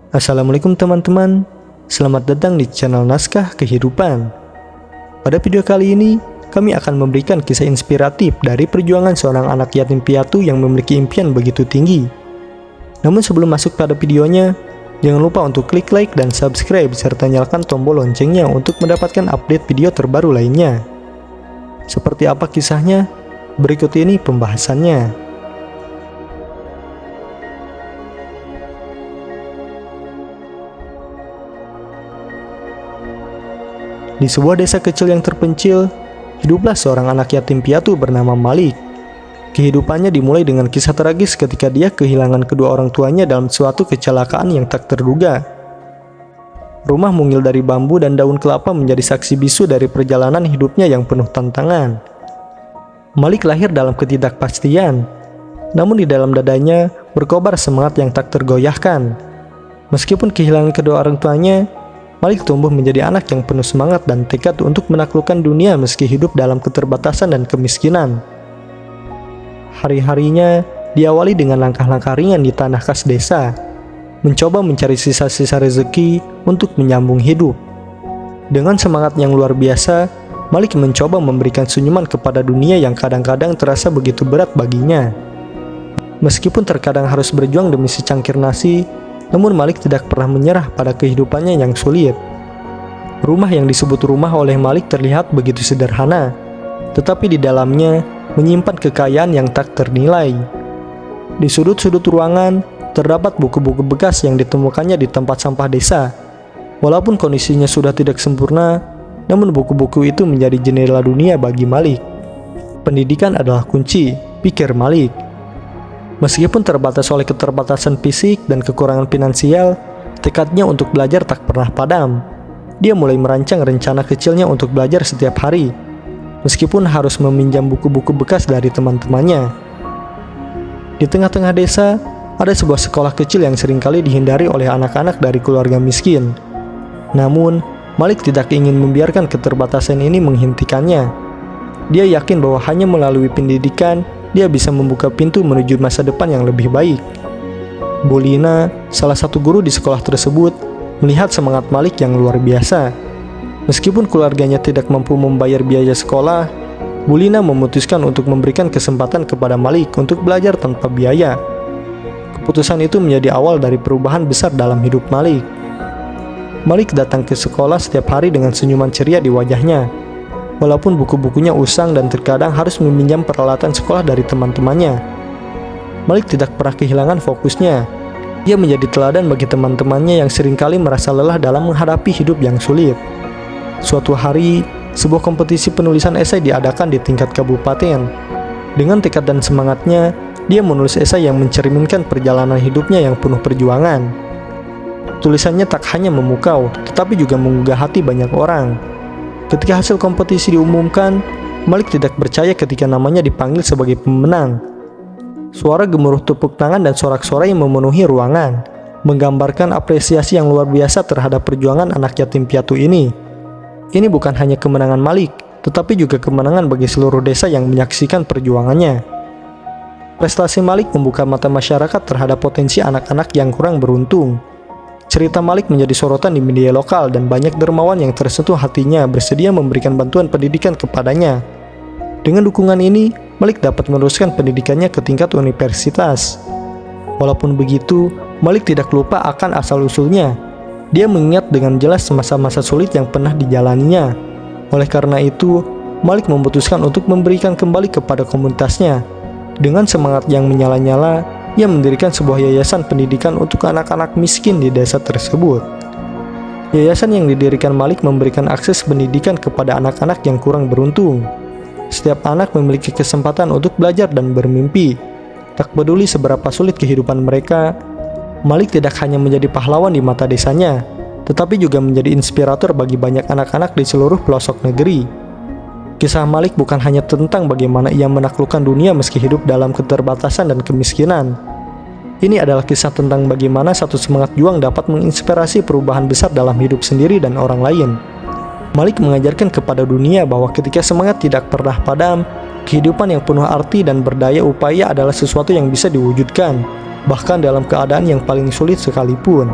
Assalamualaikum teman-teman, selamat datang di channel Naskah Kehidupan. Pada video kali ini, kami akan memberikan kisah inspiratif dari perjuangan seorang anak yatim piatu yang memiliki impian begitu tinggi. Namun sebelum masuk pada videonya, jangan lupa untuk klik like dan subscribe serta nyalakan tombol loncengnya untuk mendapatkan update video terbaru lainnya. Seperti apa kisahnya? Berikut ini pembahasannya. Di sebuah desa kecil yang terpencil, hiduplah seorang anak yatim piatu bernama Malik. Kehidupannya dimulai dengan kisah tragis ketika dia kehilangan kedua orang tuanya dalam suatu kecelakaan yang tak terduga. Rumah mungil dari bambu dan daun kelapa menjadi saksi bisu dari perjalanan hidupnya yang penuh tantangan. Malik lahir dalam ketidakpastian, namun di dalam dadanya berkobar semangat yang tak tergoyahkan. Meskipun kehilangan kedua orang tuanya, Malik tumbuh menjadi anak yang penuh semangat dan tekad untuk menaklukkan dunia meski hidup dalam keterbatasan dan kemiskinan. Hari-harinya diawali dengan langkah-langkah ringan di tanah kas desa, mencoba mencari sisa-sisa rezeki untuk menyambung hidup. Dengan semangat yang luar biasa, Malik mencoba memberikan senyuman kepada dunia yang kadang-kadang terasa begitu berat baginya. Meskipun terkadang harus berjuang demi secangkir nasi, namun Malik tidak pernah menyerah pada kehidupannya yang sulit. Rumah yang disebut rumah oleh Malik terlihat begitu sederhana, tetapi di dalamnya menyimpan kekayaan yang tak ternilai. Di sudut-sudut ruangan terdapat buku-buku bekas yang ditemukannya di tempat sampah desa. Walaupun kondisinya sudah tidak sempurna, namun buku-buku itu menjadi jendela dunia bagi Malik. Pendidikan adalah kunci, pikir Malik. Meskipun terbatas oleh keterbatasan fisik dan kekurangan finansial, tekadnya untuk belajar tak pernah padam. Dia mulai merancang rencana kecilnya untuk belajar setiap hari, meskipun harus meminjam buku-buku bekas dari teman-temannya. Di tengah-tengah desa, ada sebuah sekolah kecil yang seringkali dihindari oleh anak-anak dari keluarga miskin. Namun, Malik tidak ingin membiarkan keterbatasan ini menghentikannya. Dia yakin bahwa hanya melalui pendidikan, dia bisa membuka pintu menuju masa depan yang lebih baik. Bulina, salah satu guru di sekolah tersebut, melihat semangat Malik yang luar biasa. Meskipun keluarganya tidak mampu membayar biaya sekolah, Bulina memutuskan untuk memberikan kesempatan kepada Malik untuk belajar tanpa biaya. Keputusan itu menjadi awal dari perubahan besar dalam hidup Malik. Malik datang ke sekolah setiap hari dengan senyuman ceria di wajahnya. Walaupun buku-bukunya usang dan terkadang harus meminjam peralatan sekolah dari teman-temannya, Malik tidak pernah kehilangan fokusnya. Dia menjadi teladan bagi teman-temannya yang seringkali merasa lelah dalam menghadapi hidup yang sulit. Suatu hari, sebuah kompetisi penulisan esai diadakan di tingkat kabupaten. Dengan tekad dan semangatnya, dia menulis esai yang mencerminkan perjalanan hidupnya yang penuh perjuangan. Tulisannya tak hanya memukau, tetapi juga menggugah hati banyak orang. Ketika hasil kompetisi diumumkan, Malik tidak percaya ketika namanya dipanggil sebagai pemenang. Suara gemuruh tepuk tangan dan sorak-sorai yang memenuhi ruangan, menggambarkan apresiasi yang luar biasa terhadap perjuangan anak yatim piatu ini. Ini bukan hanya kemenangan Malik, tetapi juga kemenangan bagi seluruh desa yang menyaksikan perjuangannya. Prestasi Malik membuka mata masyarakat terhadap potensi anak-anak yang kurang beruntung. Cerita Malik menjadi sorotan di media lokal dan banyak dermawan yang tersentuh hatinya bersedia memberikan bantuan pendidikan kepadanya. Dengan dukungan ini, Malik dapat meneruskan pendidikannya ke tingkat universitas. Walaupun begitu, Malik tidak lupa akan asal-usulnya. Dia mengingat dengan jelas masa-masa sulit yang pernah dijalaninya. Oleh karena itu, Malik memutuskan untuk memberikan kembali kepada komunitasnya. Dengan semangat yang menyala-nyala, ia mendirikan sebuah yayasan pendidikan untuk anak-anak miskin di desa tersebut. Yayasan yang didirikan Malik memberikan akses pendidikan kepada anak-anak yang kurang beruntung. Setiap anak memiliki kesempatan untuk belajar dan bermimpi. Tak peduli seberapa sulit kehidupan mereka, Malik tidak hanya menjadi pahlawan di mata desanya, tetapi juga menjadi inspirator bagi banyak anak-anak di seluruh pelosok negeri. Kisah Malik bukan hanya tentang bagaimana ia menaklukkan dunia meski hidup dalam keterbatasan dan kemiskinan. Ini adalah kisah tentang bagaimana satu semangat juang dapat menginspirasi perubahan besar dalam hidup sendiri dan orang lain. Malik mengajarkan kepada dunia bahwa ketika semangat tidak pernah padam, kehidupan yang penuh arti dan berdaya upaya adalah sesuatu yang bisa diwujudkan, bahkan dalam keadaan yang paling sulit sekalipun.